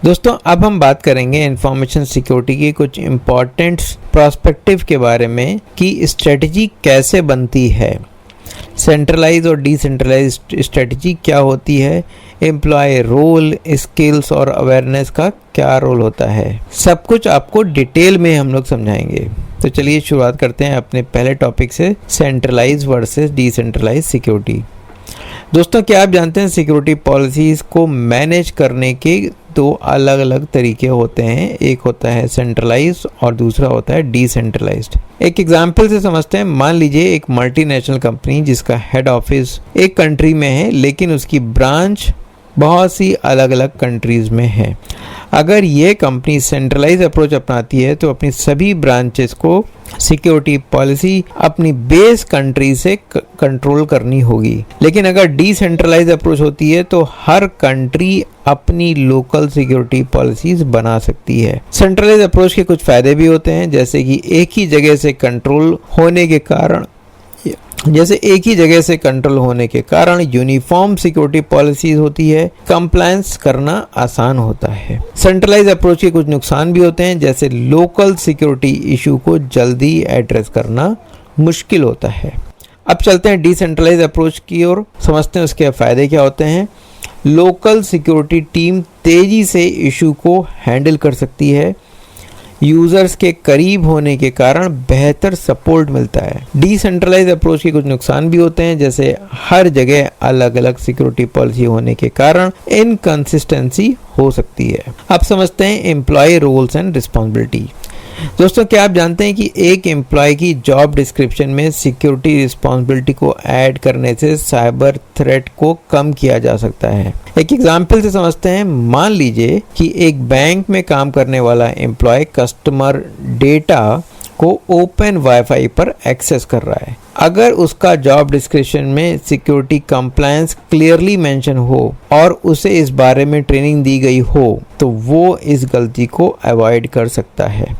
दोस्तों अब हम बात करेंगे इंफॉर्मेशन सिक्योरिटी की कुछ इम्पॉर्टेंट पर्सपेक्टिव के बारे में कि स्ट्रेटजी कैसे बनती है, सेंट्रलाइज और डिसेंट्रलाइज स्ट्रेटजी क्या होती है, एम्प्लॉय रोल, स्किल्स और अवेयरनेस का क्या रोल होता है, सब कुछ आपको डिटेल में हम लोग समझाएंगे। तो चलिए शुरुआत करते हैं अपने पहले टॉपिक से, सेंट्रलाइज वर्सेस डिसेंट्रलाइज सिक्योरिटी। दोस्तों क्या आप जानते हैं सिक्योरिटी पॉलिसीज को मैनेज करने के दो अलग अलग तरीके होते हैं, एक होता है सेंट्रलाइज और दूसरा होता है डिसेंट्रलाइज्ड। एक एग्जांपल से समझते हैं। मान लीजिए एक मल्टीनेशनल कंपनी जिसका हेड ऑफिस एक कंट्री में है लेकिन उसकी ब्रांच बहुत सी अलग अलग कंट्रीज में है। अगर ये कंपनी सेंट्रलाइज अप्रोच अपनाती है तो अपनी सभी ब्रांचेस को सिक्योरिटी पॉलिसी अपनी बेस कंट्री से कंट्रोल करनी होगी। लेकिन अगर डिसेंट्रलाइज अप्रोच होती है तो हर कंट्री अपनी लोकल सिक्योरिटी पॉलिसीज बना सकती है। सेंट्रलाइज अप्रोच के कुछ फायदे भी होते हैं, जैसे कि एक ही जगह से कंट्रोल होने के कारण यूनिफॉर्म सिक्योरिटी पॉलिसीज होती है, कंप्लायंस करना आसान होता है। सेंट्रलाइज अप्रोच के कुछ नुकसान भी होते हैं, जैसे लोकल सिक्योरिटी इशू को जल्दी एड्रेस करना मुश्किल होता है। अब चलते हैं डिसेंट्रलाइज अप्रोच की ओर, समझते हैं उसके फायदे क्या होते हैं। लोकल सिक्योरिटी टीम तेजी से इशू को हैंडल कर सकती है, यूजर्स के करीब होने के कारण बेहतर सपोर्ट मिलता है। डिसेंट्रलाइज अप्रोच के कुछ नुकसान भी होते हैं, जैसे हर जगह अलग अलग सिक्योरिटी पॉलिसी होने के कारण इनकंसिस्टेंसी हो सकती है। अब समझते हैं एम्प्लॉय रोल्स एंड रिस्पॉन्सिबिलिटी। दोस्तों क्या आप जानते हैं कि एक एम्प्लॉय की जॉब डिस्क्रिप्शन में सिक्योरिटी रिस्पॉन्सिबिलिटी को ऐड करने से साइबर थ्रेट को कम किया जा सकता है। एक एग्जाम्पल से समझते हैं। मान लीजिए कि एक बैंक में काम करने वाला एम्प्लॉय कस्टमर डेटा को ओपन वाईफाई पर एक्सेस कर रहा है। अगर उसका जॉब डिस्क्रिप्शन में सिक्योरिटी कंप्लायंस क्लियरली मेंशन हो और उसे इस बारे में ट्रेनिंग दी गई हो तो वो इस गलती को अवॉइड कर सकता है।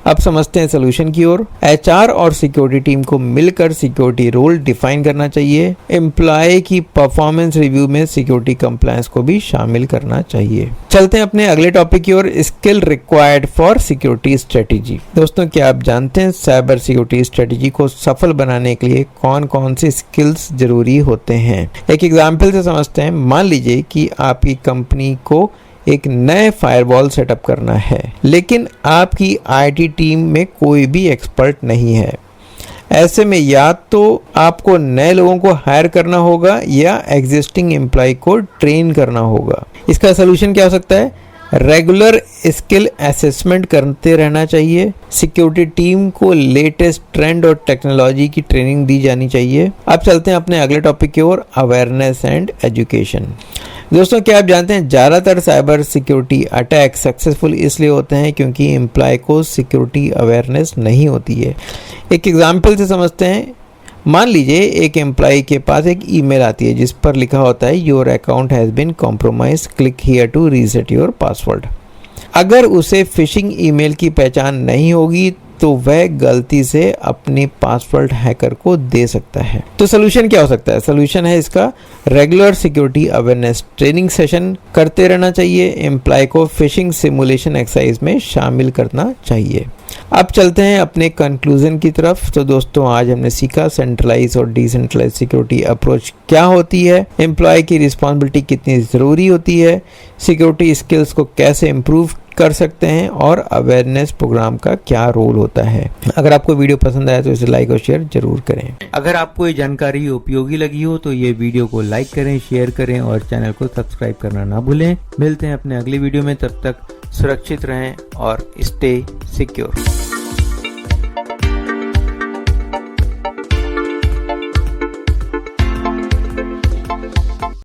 अब समझते हैं सोल्यूशन की ओर। एचआर और सिक्योरिटी टीम को मिलकर सिक्योरिटी रोल डिफाइन करना चाहिए। एम्प्लॉय की परफॉर्मेंस रिव्यू में सिक्योरिटी कंप्लायंस को भी शामिल करना चाहिए। चलते हैं अपने अगले टॉपिक की ओर, skill required for security strategy. दोस्तों क्या आप जानते हैं साइबर सिक्योरिटी स्ट्रेटेजी को सफल बनाने के लिए कौन कौन से स्किल्स जरूरी होते हैं। एक एग्जाम्पल से समझते हैं। मान लीजिए कि आपकी कंपनी को एक नए फायरवॉल सेटअप करना है लेकिन आपकी आईटी टीम में कोई भी एक्सपर्ट नहीं है। ऐसे में या तो आपको नए लोगों को हायर करना होगा या एग्जिस्टिंग एम्प्लॉय को ट्रेन करना होगा। इसका सोल्यूशन क्या हो सकता है? रेगुलर स्किल असेसमेंट करते रहना चाहिए। सिक्योरिटी टीम को लेटेस्ट ट्रेंड और टेक्नोलॉजी की ट्रेनिंग दी जानी चाहिए। अब चलते हैं अपने अगले टॉपिक की ओर, अवेयरनेस एंड एजुकेशन। दोस्तों क्या आप जानते हैं ज़्यादातर साइबर सिक्योरिटी अटैक सक्सेसफुल इसलिए होते हैं क्योंकि एम्प्लॉय को सिक्योरिटी अवेयरनेस नहीं होती है। एक एग्जाम्पल से समझते हैं। मान लीजिए एक एम्प्लॉय के पास एक ईमेल आती है जिस पर लिखा होता है your account has been compromise, click here to reset your password. अगर उसे फिशिंग ईमेल की पहचान नहीं होगी तो वह गलती से अपने पासवर्ड हैकर को दे सकता है। तो सोल्यूशन क्या हो सकता है? सोल्यूशन है इसका regular security awareness training session करते रहना चाहिए। एम्प्लॉय को फिशिंग सिमुलेशन एक्सरसाइज में शामिल करना चाहिए। अब चलते हैं अपने कंक्लूजन की तरफ। तो दोस्तों आज हमने सीखा सेंट्रलाइज और डिसेंट्रलाइज सिक्योरिटी अप्रोच क्या होती है, एम्प्लॉय की रिस्पॉन्सिबिलिटी कितनी ज़रूरी होती है, सिक्योरिटी स्किल्स को कैसे इम्प्रूव कर सकते हैं और अवेयरनेस प्रोग्राम का क्या रोल होता है। अगर आपको वीडियो पसंद आया तो इसे लाइक और शेयर जरूर करें। अगर आपको ये जानकारी उपयोगी लगी हो तो ये वीडियो को लाइक करें, शेयर करें और चैनल को सब्सक्राइब करना ना भूलें। मिलते हैं अपने अगली वीडियो में, तब तक सुरक्षित रहें और स्टे सिक्योर।